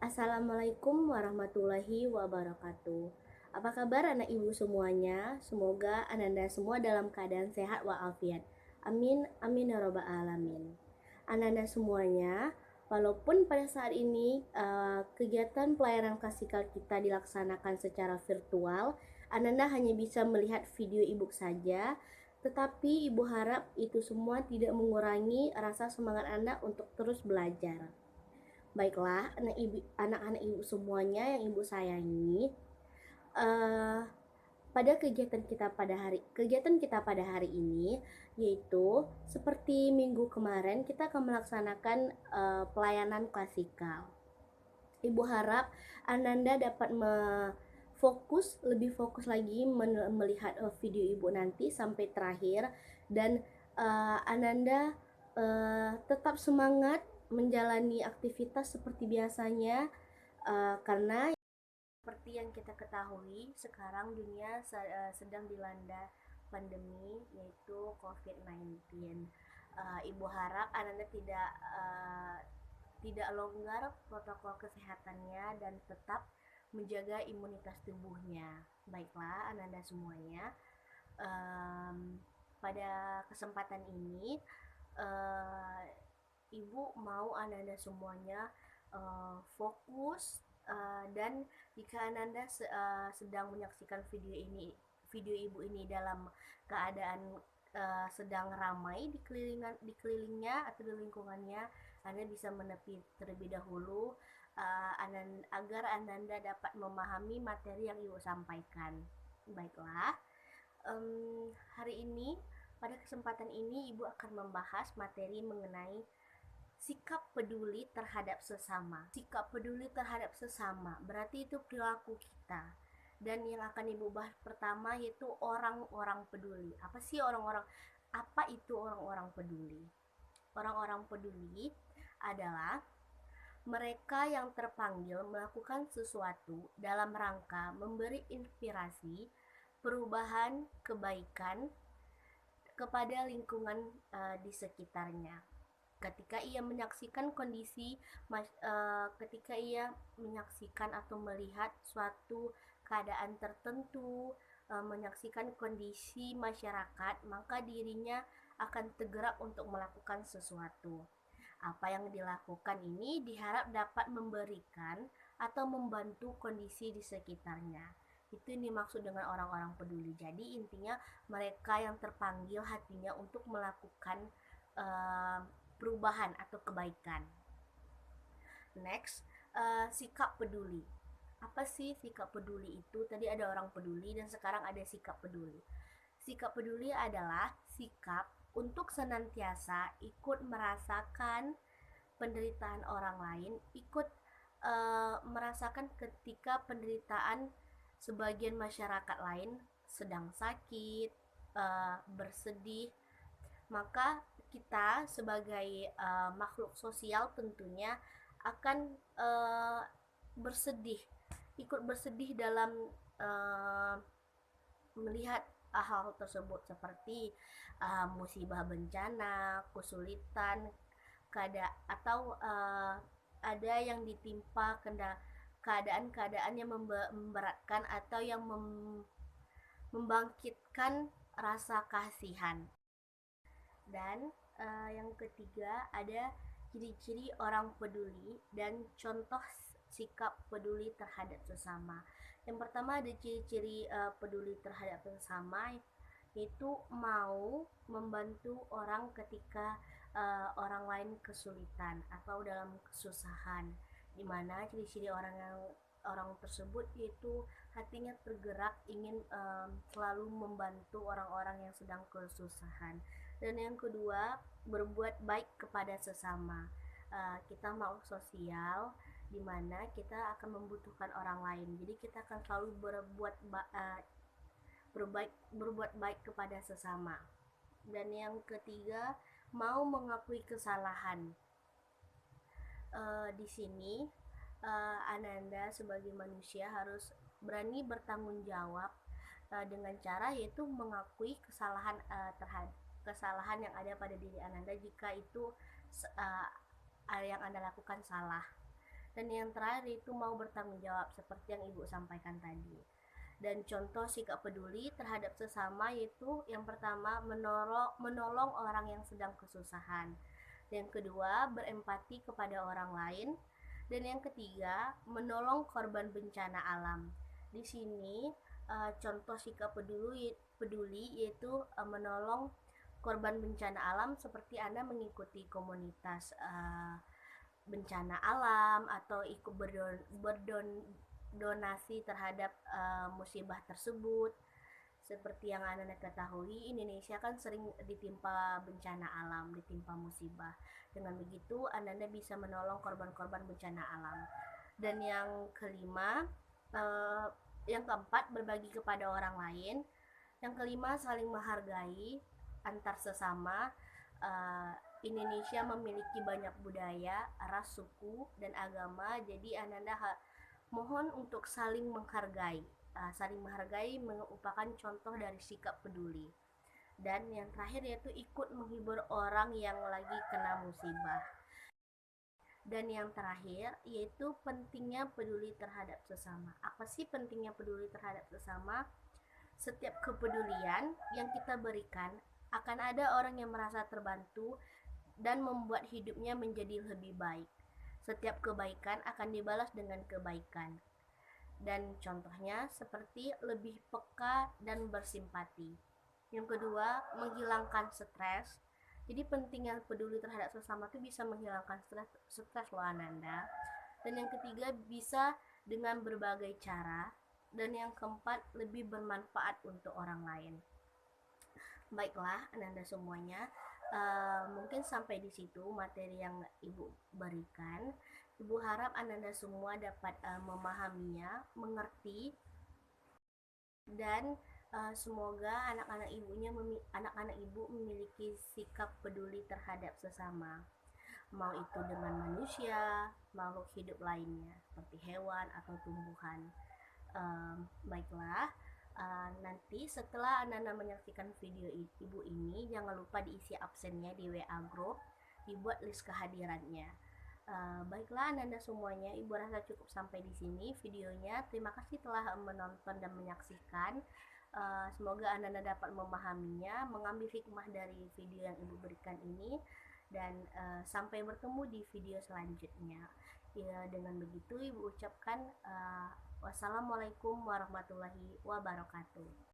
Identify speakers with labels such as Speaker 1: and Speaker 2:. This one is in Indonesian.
Speaker 1: Assalamualaikum warahmatullahi wabarakatuh. Apa kabar anak ibu semuanya? Semoga ananda semua dalam keadaan sehat walafiat. Amin, amin ya robbal alamin. Ananda semuanya, walaupun pada saat ini kegiatan pelayanan klasikal kita dilaksanakan secara virtual, Ananda hanya bisa melihat video e-book saja, tetapi ibu harap itu semua tidak mengurangi rasa semangat Anda untuk terus belajar. Baiklah, anak-anak ibu semuanya yang ibu sayangi, uh, pada kegiatan kita pada hari ini, yaitu seperti minggu kemarin kita akan melaksanakan pelayanan klasikal. Ibu harap Ananda dapat lebih fokus lagi melihat video ibu nanti sampai terakhir, dan Ananda tetap semangat menjalani aktivitas seperti biasanya, karena seperti yang kita ketahui sekarang dunia sedang dilanda pandemi yaitu COVID-19. Ibu harap Ananda tidak longgar protokol kesehatannya dan tetap menjaga imunitas tubuhnya. Baiklah Ananda semuanya, pada kesempatan ini Ibu mau Ananda semuanya fokus, dan jika Ananda sedang menyaksikan video ibu ini dalam keadaan sedang ramai di kelilingnya atau di lingkungannya, Anda bisa menepi terlebih dahulu agar Ananda dapat memahami materi yang Ibu sampaikan. Baiklah, hari ini pada kesempatan ini Ibu akan membahas materi mengenai sikap peduli terhadap sesama. Sikap peduli terhadap sesama berarti itu perilaku kita. Dan yang akan Ibu bahas pertama yaitu orang-orang peduli. Apa itu orang-orang peduli? Orang-orang peduli adalah mereka yang terpanggil melakukan sesuatu dalam rangka memberi inspirasi, perubahan, kebaikan kepada lingkungan di sekitarnya. Ketika ia menyaksikan atau melihat suatu keadaan tertentu, menyaksikan kondisi masyarakat, maka dirinya akan tergerak untuk melakukan sesuatu. Apa yang dilakukan ini diharap dapat memberikan atau membantu kondisi di sekitarnya. Itu yang dimaksud dengan orang-orang peduli. Jadi intinya mereka yang terpanggil hatinya untuk melakukan perubahan atau kebaikan. Next, sikap peduli. Apa sih sikap peduli itu? Tadi ada orang peduli dan sekarang ada sikap peduli. Sikap peduli adalah sikap untuk senantiasa ikut merasakan penderitaan orang lain, ikut merasakan ketika penderitaan sebagian masyarakat lain sedang sakit, bersedih, maka kita sebagai makhluk sosial tentunya akan ikut bersedih dalam melihat hal tersebut, seperti musibah, bencana, kesulitan, atau ada yang ditimpa keadaan-keadaan yang memberatkan atau yang membangkitkan rasa kasihan. Dan yang ketiga ada ciri-ciri orang peduli dan contoh sikap peduli terhadap sesama. Yang pertama ada ciri-ciri peduli terhadap sesama, yaitu mau membantu orang ketika orang lain kesulitan atau dalam kesusahan, dimana ciri-ciri orang tersebut yaitu hatinya tergerak ingin selalu membantu orang-orang yang sedang kesusahan. Dan yang kedua, berbuat baik kepada sesama. Kita makhluk sosial di mana kita akan membutuhkan orang lain. Jadi kita akan selalu berbuat baik kepada sesama. Dan yang ketiga, mau mengakui kesalahan. Di sini Ananda sebagai manusia harus berani bertanggung jawab dengan cara yaitu mengakui kesalahan yang ada pada diri Ananda jika itu yang Anda lakukan salah. Dan yang terakhir itu mau bertanggung jawab seperti yang Ibu sampaikan tadi. Dan contoh sikap peduli terhadap sesama yaitu yang pertama menolong orang yang sedang kesusahan. Yang kedua, berempati kepada orang lain. Dan yang ketiga, menolong korban bencana alam. Di sini contoh sikap peduli yaitu menolong korban bencana alam seperti Anda mengikuti komunitas bencana alam atau ikut berdonasi terhadap musibah tersebut. Seperti yang Anda ketahui, Indonesia kan sering ditimpa bencana alam, ditimpa musibah. Dengan begitu, Anda bisa menolong korban-korban bencana alam. Dan yang kelima, yang keempat, berbagi kepada orang lain. Yang kelima, saling menghargai antar sesama. Indonesia memiliki banyak budaya, ras, suku, dan agama. Jadi Ananda mohon untuk saling menghargai. Saling menghargai merupakan contoh dari sikap peduli. Dan yang terakhir yaitu ikut menghibur orang yang lagi kena musibah. Dan yang terakhir yaitu pentingnya peduli terhadap sesama. Apa sih pentingnya peduli terhadap sesama? Setiap kepedulian yang kita berikan akan ada orang yang merasa terbantu dan membuat hidupnya menjadi lebih baik. Setiap kebaikan akan dibalas dengan kebaikan. Dan contohnya seperti lebih peka dan bersimpati. Yang kedua, menghilangkan stres. Jadi pentingnya peduli terhadap sesama itu bisa menghilangkan stres loh Ananda. Dan yang ketiga, bisa dengan berbagai cara. Dan yang keempat, lebih bermanfaat untuk orang lain. Baiklah Ananda semuanya, mungkin sampai di situ materi yang Ibu berikan. Ibu harap Ananda semua dapat memahaminya, mengerti, dan semoga anak-anak Ibu memiliki sikap peduli terhadap sesama, mau itu dengan manusia, makhluk hidup lainnya seperti hewan atau tumbuhan. Baiklah, nanti setelah Anda menyaksikan video Ibu ini, jangan lupa diisi absennya di WA Group, dibuat list kehadirannya. Baiklah Anda semuanya, Ibu rasa cukup sampai di sini videonya. Terima kasih telah menonton dan menyaksikan. Semoga Anda dapat memahaminya, mengambil hikmah dari video yang Ibu berikan ini, dan sampai bertemu di video selanjutnya. Ya, dengan begitu Ibu ucapkan wassalamualaikum warahmatullahi wabarakatuh.